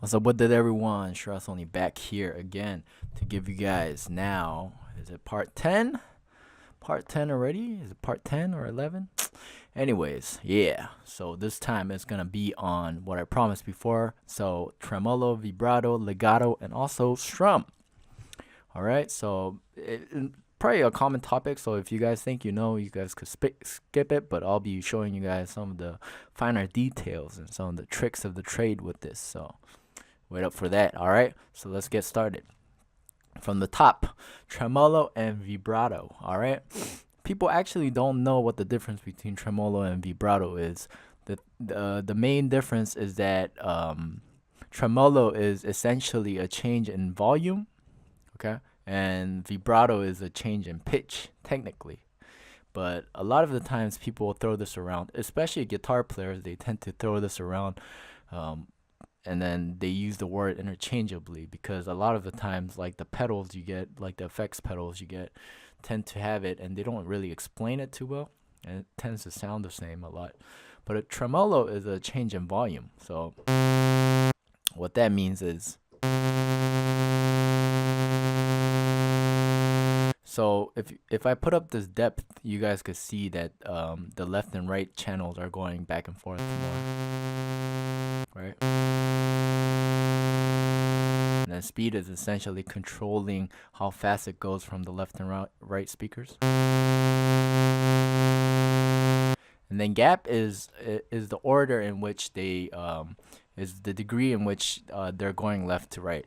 What's up with it, everyone? Shrus only back here again to give you guys now. Is it part 10? Part 10 already? Is it part 10 or 11? Anyways, yeah. So this time it's gonna be on what I promised before. So tremolo, vibrato, legato, and also strum. All right. So probably a common topic. So if you guys think you know, you guys could skip it. But I'll be showing you guys some of the finer details and some of the tricks of the trade with this. So wait up for that. All right. So let's get started. From the top, tremolo and vibrato. All right. People actually don't know what the difference between tremolo and vibrato is. The main difference is that tremolo is essentially a change in volume, okay, and vibrato is a change in pitch, technically. But a lot of the times people will throw this around, especially guitar players. They tend to throw this around, and then they use the word interchangeably because a lot of the times, like the pedals you get, like the effects pedals you get, tend to have it, and they don't really explain it too well, and it tends to sound the same a lot. But a tremolo is a change in volume. So what that means is, so if I put up this depth, you guys could see that the left and right channels are going back and forth more, right? And then speed is essentially controlling how fast it goes from the left and right speakers. And then gap is the order in which they is the degree in which they're going left to right.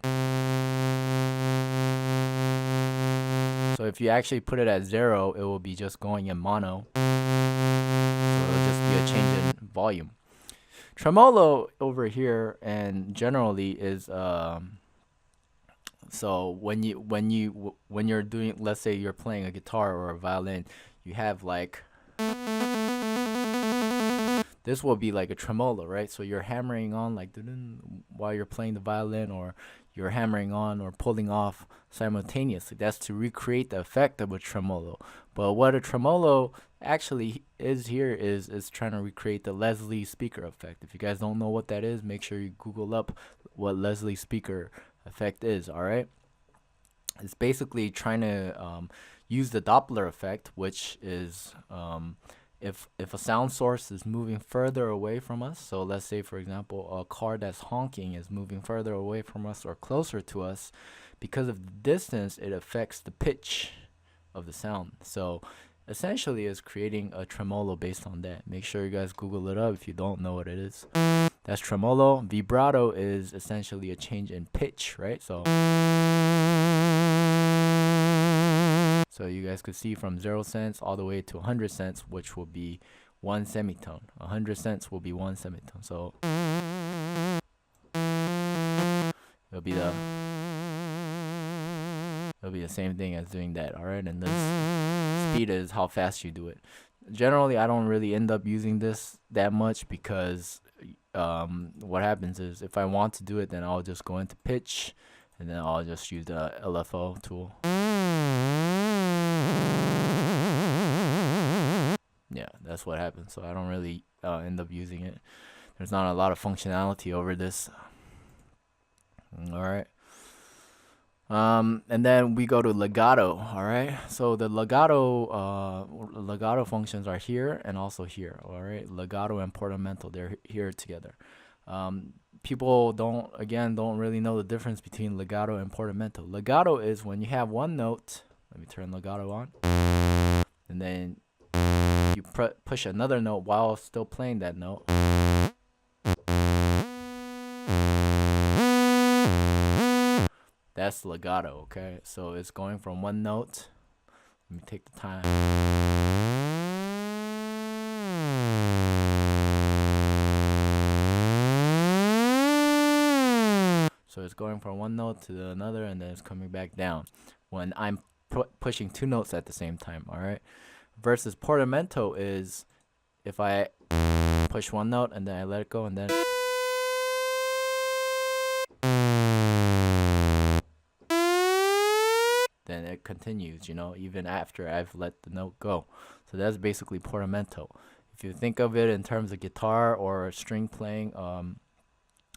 So if you actually put it at 0, it will be just going in mono. So it'll just be a change in volume. Tremolo over here and generally is so when you're doing, let's say you're playing a guitar or a violin, you have like, this will be like a tremolo, right? So you're hammering on like while you're playing the violin, or you're hammering on or pulling off simultaneously. That's to recreate the effect of a tremolo. But what a tremolo actually is here is trying to recreate the Leslie speaker effect. If you guys don't know what that is, make sure you Google up what Leslie speaker effect is. All right, it's basically trying to use the Doppler effect, which is if a sound source is moving further away from us, so let's say for example a car that's honking is moving further away from us or closer to us, because of the distance it affects the pitch of the sound. So essentially it's creating a tremolo based on that. Make sure you guys Google it up if you don't know what it is. That's tremolo. Vibrato is essentially a change in pitch, right? So you guys could see from 0 cents all the way to 100 cents, which will be 1 semitone. 100 cents will be 1 semitone. So it'll be the same thing as doing that. All right, and this speed is how fast you do it. Generally, I don't really end up using this that much because what happens is if I want to do it, then I'll just go into pitch, and then I'll just use the LFO tool. Yeah, that's what happens. So I don't really end up using it. There's not a lot of functionality over this. All right. And then we go to legato. All right. So the legato functions are here and also here. All right. Legato and portamento, they're here together. People don't really know the difference between legato and portamento. Legato is when you have one note. Let me turn legato on, and then you push another note while still playing that note. That's legato, okay? So it's going from one note. Let me take the time. So it's going from one note to another, and then it's coming back down when I'm pushing 2 notes at the same time. All right. Versus portamento is if I push 1 note and then I let it go, and then it continues, you know, even after I've let the note go. So that's basically portamento. If you think of it in terms of guitar or string playing,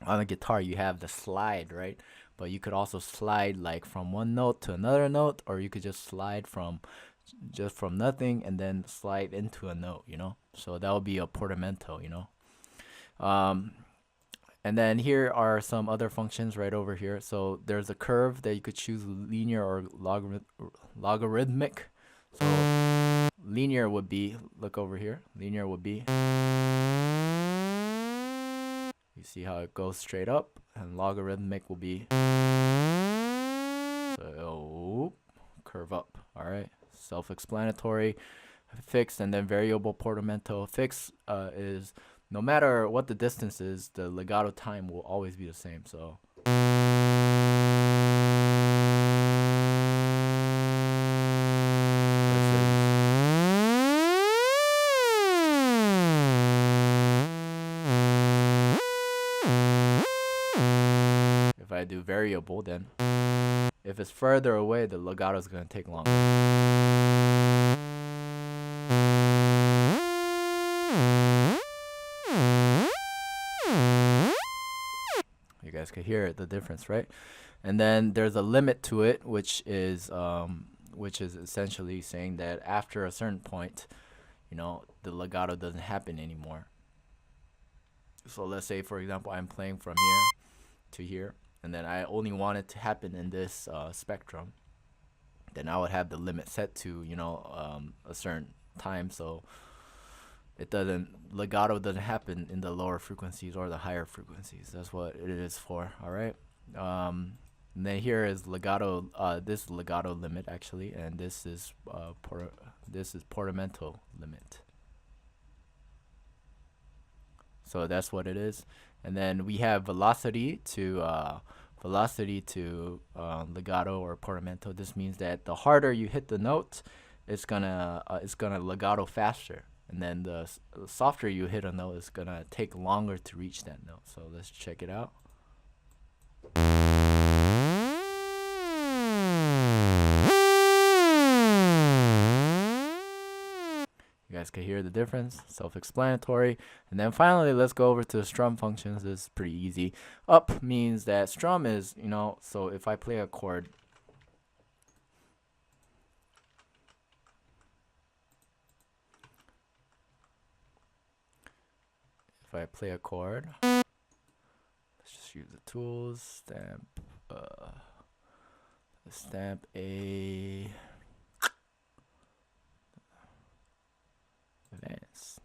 on a guitar you have the slide, right? But you could also slide like from one note to another note, or you could just slide from nothing and then slide into a note, you know. So that would be a portamento, you know. And then here are some other functions right over here. So there's a curve that you could choose, linear or logarithmic. So linear would be, look over here, linear would be, you see how it goes straight up, and logarithmic will be, so curve up. All right, self-explanatory. Fixed, and then variable portamento. Fixed is no matter what the distance is, the legato time will always be the same. So if I do variable, then if it's further away, the legato is going to take longer. You guys can hear the difference, right? And then there's a limit to it, which is essentially saying that after a certain point, you know, the legato doesn't happen anymore. So let's say, for example, I'm playing from here to here, and then I only want it to happen in this spectrum. Then I would have the limit set to, you know, a certain time, so it doesn't, legato doesn't happen in the lower frequencies or the higher frequencies. That's what it is for. All right. And then here is legato, this legato limit actually, and this is portamento limit. So that's what it is. And then we have velocity to legato or portamento. This means that the harder you hit the note, it's gonna legato faster. And then the softer you hit a note, it's gonna take longer to reach that note. So let's check it out. You guys can hear the difference, self-explanatory. And then finally, let's go over to the strum functions. This is pretty easy. Up means that strum is, you know, so if I play a chord, let's just use the tools, stamp a advance.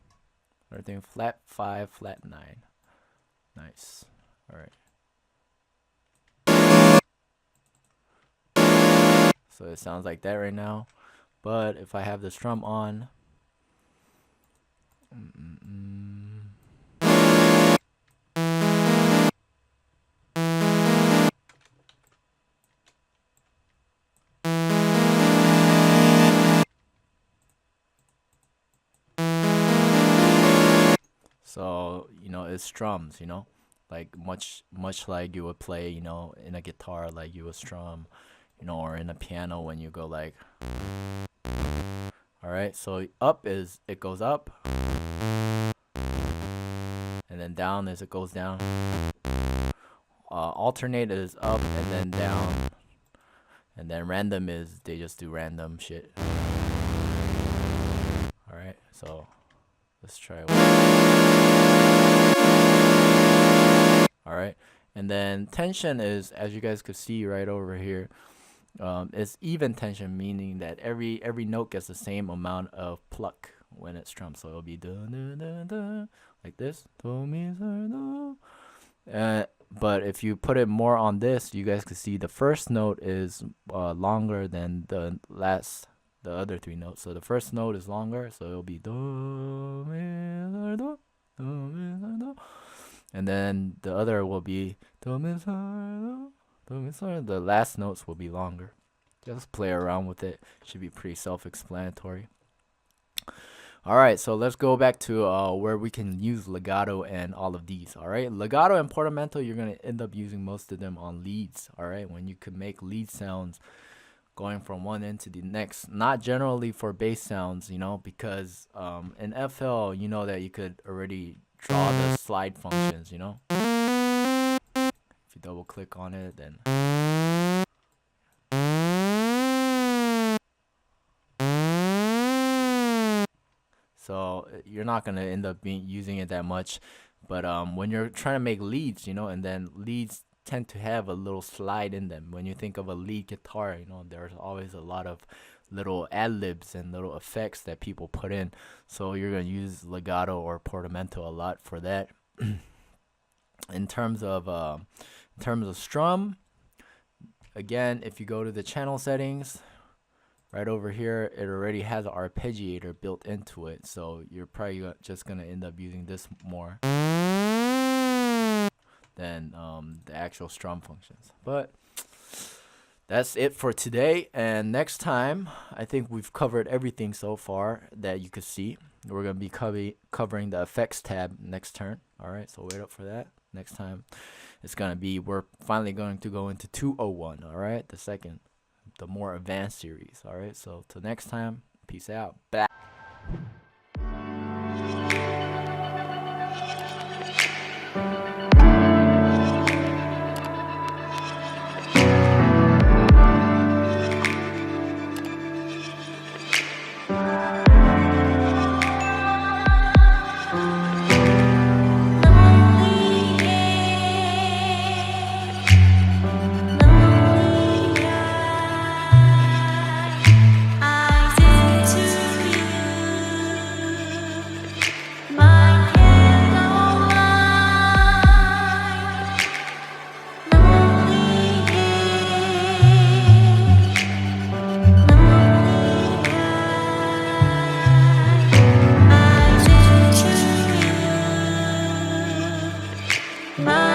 Everything flat 5, flat 9. Nice. All right. So it sounds like that right now. But if I have the strum on, so, you know, it strums, you know, like much like you would play, you know, in a guitar, like you would strum, you know, or in a piano when you go like, all right. So up is, it goes up, and then down is it goes down. Alternate is up and then down, and then random is they just do random shit. All right, so let's try it. All right, and then tension is, as you guys could see right over here, it's even tension, meaning that every note gets the same amount of pluck when it's strummed. So it'll be da, da, da, da, like this. But if you put it more on this, you guys can see the first note is longer than the other 3 notes. So the first note is longer, so it'll be do, mi, do, do, mi, do. And then the other will be do, mi, do, do, mi, the last notes will be longer. Just play around with it. Should be pretty self-explanatory. All right, so let's go back to where we can use legato and all of these. All right, legato and portamento, you're going to end up using most of them on leads. All right, when you can make lead sounds going from one end to the next. Not generally for bass sounds, you know, because in FL, you know that you could already draw the slide functions, you know. you double click on it, then so you're not gonna end up using it that much. But when you're trying to make leads, you know, and then leads tend to have a little slide in them. When you think of a lead guitar, you know, there's always a lot of little ad-libs and little effects that people put in. So you're gonna use Legato or Portamento a lot for that. In terms of Strum, again, if you go to the channel settings, right over here, it already has an arpeggiator built into it, so you're probably just gonna end up using this more than the actual Strum functions. But that's it for today, and next time I think we've covered everything so far that you could see. We're gonna be covering the effects tab next turn. All right, so wait up for that. Next time it's gonna be, we're finally going to go into 201. All right, the more advanced series. All right, so till next time, peace out. Bye. My